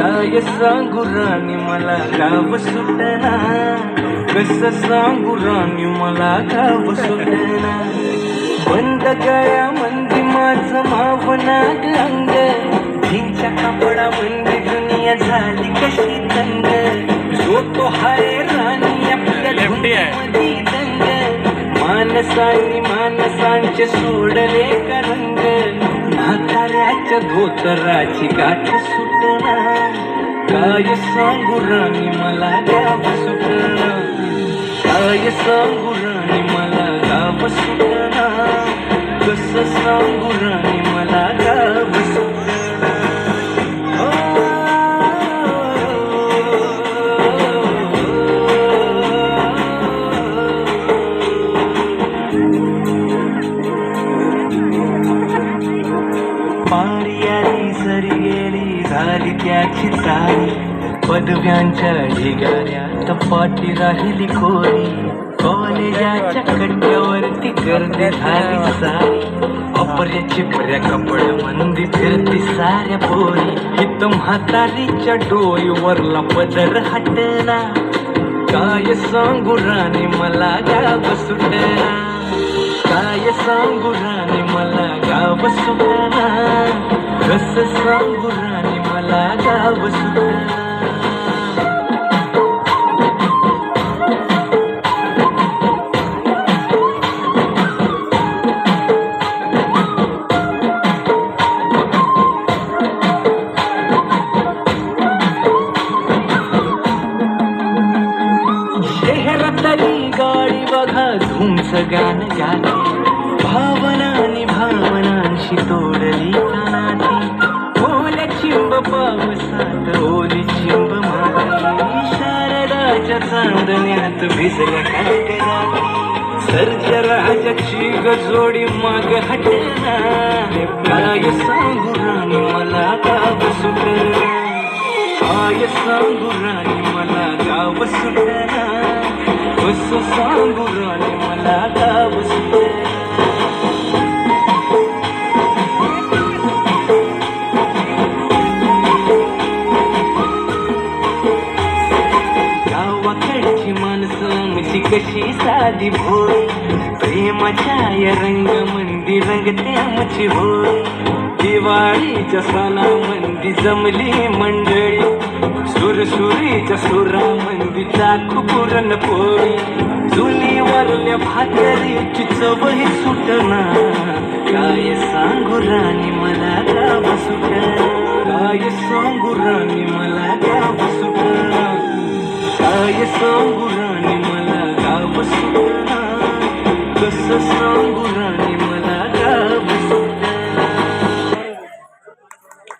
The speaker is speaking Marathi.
काय सांगू राणी मला गाव सुटना, कसं सांगू राणी मला गाव सुटना. बंद गळ्या मंदी माझं मावनाग अंग, झिंच्या कापडा मंदी दुनिया झाली कशी तंग. जो तो हाय राणी आपल्या धुंदीमध्ये दंग, मानसांनी मानसांचे सोडले का रंग. म्हाताऱ्याच्या धोतराची गाठ सुटना, काय सांगू राणी मला गाव सुटना. काय सांगू राणी मला गाव सुटना, कसं सांगू राणी मला गाव सुटना. पारी आली सरी गेली झाली त्याची चाली, पदव्यांच्या ढिगाऱ्यात पाठी राहिली कोरी. कॉलेजाच्या कट्ट्यावरती गर्दी झाली सारी, अपर्या चिपऱ्या कपड्या मंदी फिरती साऱ्या पोरी. हित म्हातारीच्या डोईवरला पदर हटना, काय सांगू राणी मला गाव सुटना. काय सांगू राणी मला गाव सुटना, कसं सांगू राणी मला गाव सुटना. शहरातली गाडी बघा धुमच गाणं गाते, भावनांनी भावनांशी तोडली नाती. ओल्या चिंब पावसात ओली चिंब माती, शारदाच्या चांदण्यात भिजल्या काकराती. सर्जराजाची गजोडी माग हटना, काय सांगू राणी मला गाव सुटना. काय सांगू राणी मला गाव सुटना, कसं सांगू राणी मला गाव सुटना. गावाकडची माणसं आमची कशी साधी भोळी, प्रेमाच्या या रंग मंदी रंगते आमची होळी. दिवाळीच्या सणामंदी जमली मंडळी, सुरसुरीच्या सुरामंदी चाखू पुरणपोळी. चुलीवरल्या भाकरीची चवही सुटना, काय सांगू राणी मला गाव सुटना. काय सांगू राणी मला गाव सुटना. काय सांगू राणी मला गाव सुटना, कसं सांगू